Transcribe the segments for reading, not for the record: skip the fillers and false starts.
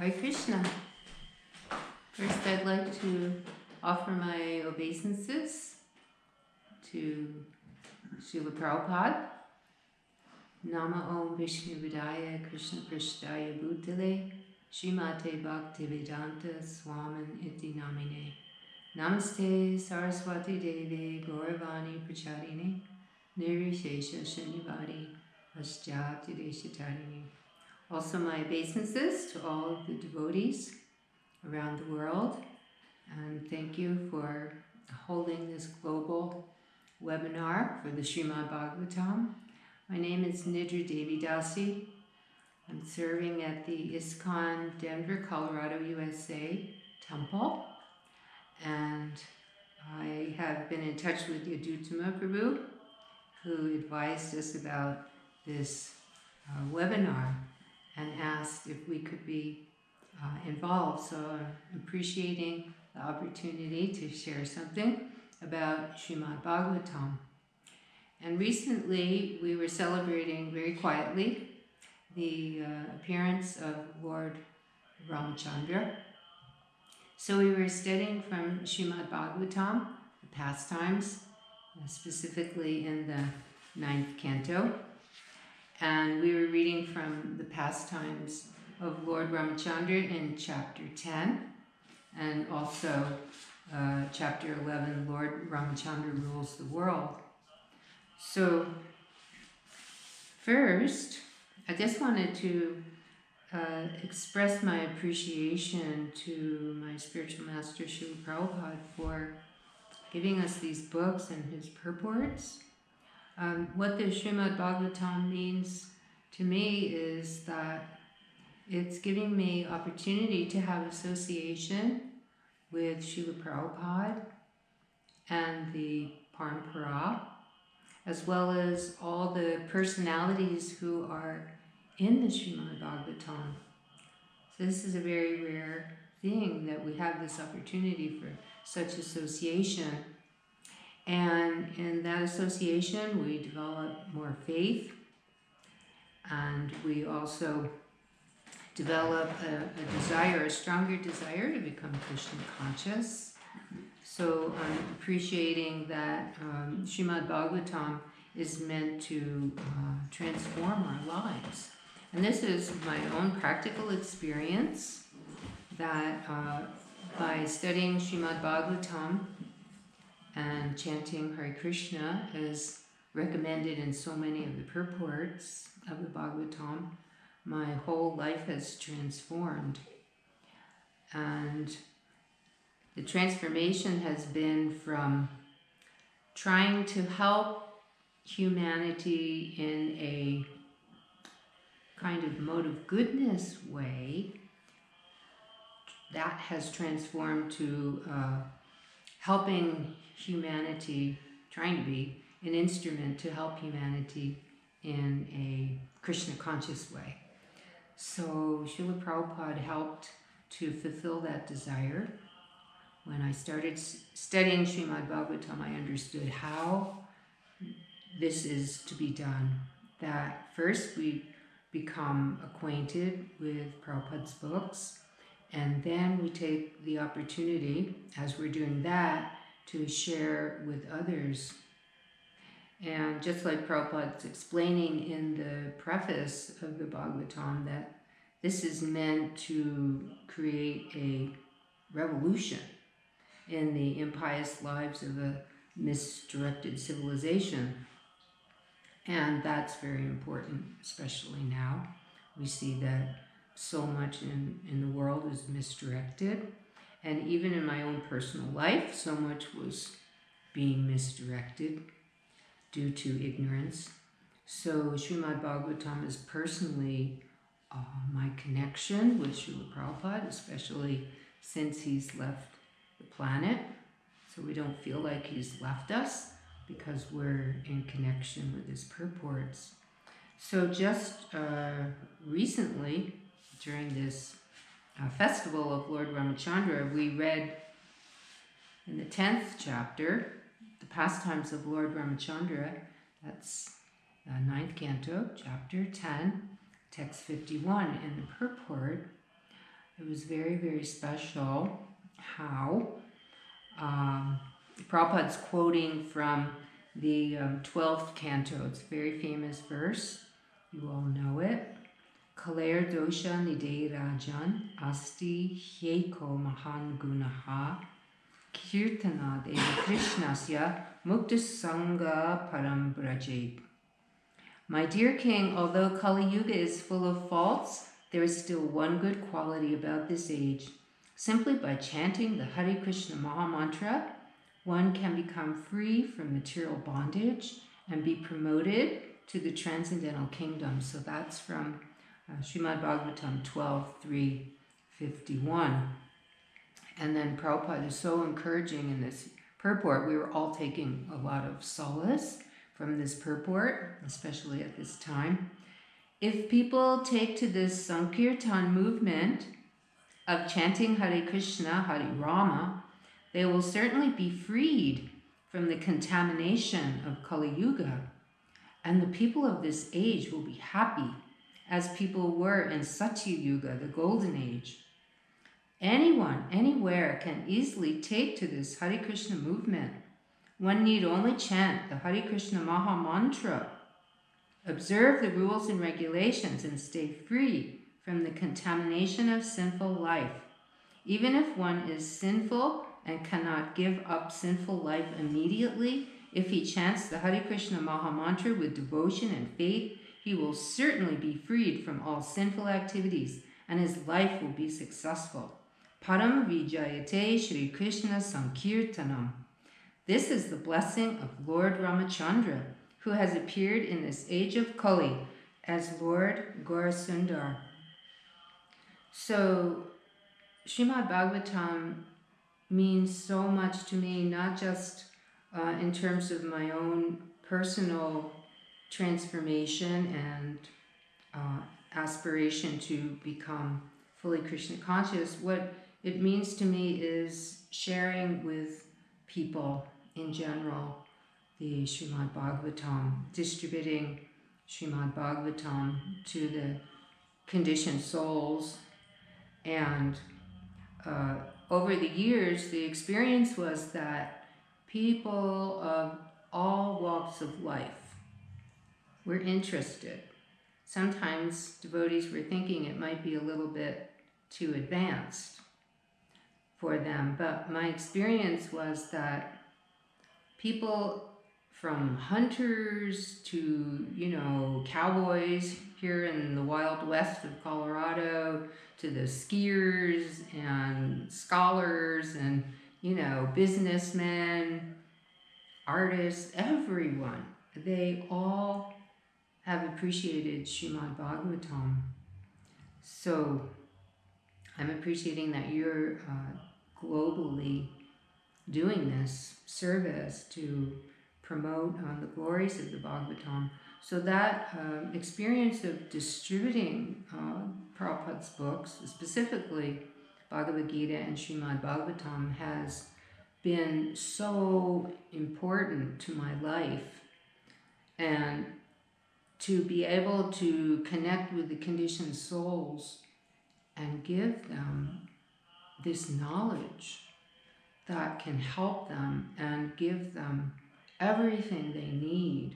Hari Krishna. First, I'd like to offer my obeisances to Srila Prabhupada. Nama Om Vishnu Vidaya Krishna Prishtaya Bhutale Srimate Bhaktivedanta Swamin Iti Namine Namaste Saraswati Devi Gauravani Prachadini Nirvishesha Shunyavadi Paschati Deshatadini. Also my obeisances to all of the devotees around the world, and thank you for holding this global webinar for the Srimad Bhagavatam. My name is Nidra Devi Dasi. I'm serving at the ISKCON Denver, Colorado, USA temple, and I have been in touch with Yadutama Prabhu, who advised us about this webinar and asked if we could be involved. So I'm appreciating the opportunity to share something about Srimad Bhagavatam. And recently we were celebrating very quietly the appearance of Lord Ramachandra. So we were studying from Srimad Bhagavatam, the pastimes, specifically in the 9th canto. And we were reading from the pastimes of Lord Ramachandra in chapter 10, and also chapter 11, Lord Ramachandra Rules the World. So first, I just wanted to express my appreciation to my spiritual master, Srila Prabhupada, for giving us these books and his purports. What the Srimad Bhagavatam means to me is that it's giving me opportunity to have association with Srila Prabhupada and the Parampara, as well as all the personalities who are in the Srimad Bhagavatam. So this is a very rare thing that we have this opportunity for such association. And in that association, we develop more faith, and we also develop a desire, a stronger desire to become Krishna conscious. So I'm appreciating that Srimad Bhagavatam is meant to transform our lives. And this is my own practical experience that by studying Srimad Bhagavatam and chanting Hari Krishna as recommended in so many of the purports of the Bhagavatam, my whole life has transformed. And the transformation has been from trying to help humanity in a kind of mode of goodness way, that has transformed to helping humanity, trying to be an instrument to help humanity in a Krishna conscious way. So Srila Prabhupada helped to fulfill that desire. When I started studying Srimad Bhagavatam, I understood how this is to be done. That first we become acquainted with Prabhupada's books, and then we take the opportunity, as we're doing that, to share with others. And just like Prabhupada's explaining in the preface of the Bhagavatam, that this is meant to create a revolution in the impious lives of a misdirected civilization. And that's very important, especially now. We see that so much in the world is misdirected. And even in my own personal life, so much was being misdirected due to ignorance. So Srimad Bhagavatam is personally my connection with Srila Prabhupada, especially since he's left the planet. So we don't feel like he's left us because we're in connection with his purports. So just recently, during this festival of Lord Ramachandra, we read in the 10th chapter, the pastimes of Lord Ramachandra. That's the 9th canto, chapter 10, text 51. In the purport, It was very, very special how Prabhupada's quoting from the 12th canto. It's a very famous verse. You all know it. Kaler dosha nide rajan asti hyeko mahan gunaha kirtana devi krishnasya mukta sangha param brajet. My dear king, although Kali Yuga is full of faults, there is still one good quality about this age. Simply by chanting the Hari Krishna Mahamantra, one can become free from material bondage and be promoted to the transcendental kingdom. So that's from Srimad Bhagavatam 12:351. And then Prabhupada is so encouraging in this purport. We were all taking a lot of solace from this purport, especially at this time. If people take to this Sankirtan movement of chanting Hare Krishna, Hare Rama, they will certainly be freed from the contamination of Kali Yuga. And the people of this age will be happy, as people were in Satya Yuga, the golden age. Anyone, anywhere can easily take to this Hare Krishna movement. One need only chant the Hari Krishna Mahamantra, observe the rules and regulations, and stay free from the contamination of sinful life. Even if one is sinful and cannot give up sinful life immediately, if he chants the Hari Krishna Mahamantra with devotion and faith, he will certainly be freed from all sinful activities, and his life will be successful. Param Vijayate Shri Krishna Sankirtanam. This is the blessing of Lord Ramachandra, who has appeared in this age of Kali as Lord Gaurasundar. So, Srimad Bhagavatam means so much to me, not just in terms of my own personal transformation and aspiration to become fully Krishna conscious. What it means to me is sharing with people in general the Srimad Bhagavatam, distributing Srimad Bhagavatam to the conditioned souls. And over the years, the experience was that people of all walks of life were interested. Sometimes devotees were thinking it might be a little bit too advanced for them, but my experience was that people from hunters to, cowboys here in the wild west of Colorado, to the skiers and scholars and, businessmen, artists, everyone, they all have appreciated Srimad Bhagavatam. So I'm appreciating that you're globally doing this service to promote the glories of the Bhagavatam. So that experience of distributing Prabhupada's books, specifically Bhagavad Gita and Srimad Bhagavatam, has been so important to my life. And to be able to connect with the conditioned souls and give them this knowledge that can help them and give them everything they need,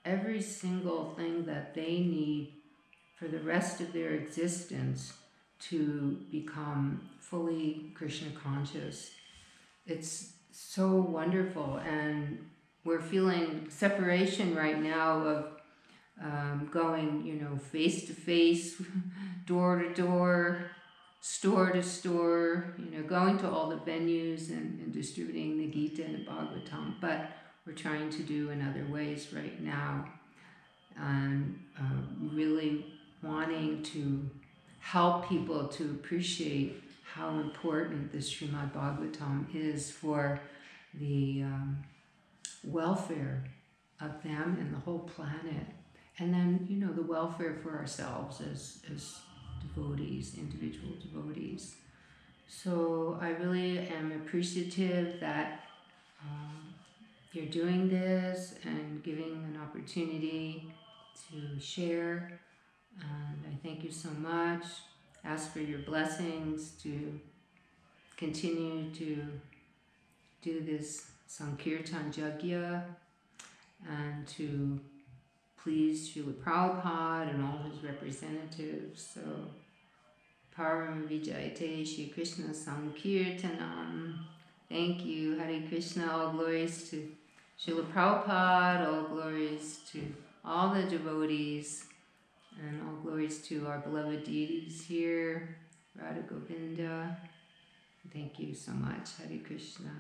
every single thing that they need for the rest of their existence to become fully Krishna conscious. It's so wonderful, and we're feeling separation right now of going, face to face, door to door, store to store, going to all the venues and distributing the Gita and the Bhagavatam, but we're trying to do in other ways right now, and really wanting to help people to appreciate how important this Srimad Bhagavatam is for the welfare of them and the whole planet. And then, the welfare for ourselves as devotees, individual devotees. So I really am appreciative that you're doing this and giving an opportunity to share. And I thank you so much. ask for your blessings to continue to do this Sankirtan Yajna and to please Srila Prabhupada and all his representatives. So, Param Vijayate Shri Krishna Sankirtanam. Thank you, Hari Krishna. All glories to Srila Prabhupada, all glories to all the devotees, and all glories to our beloved deities here, Radha Govinda. Thank you so much, Hari Krishna.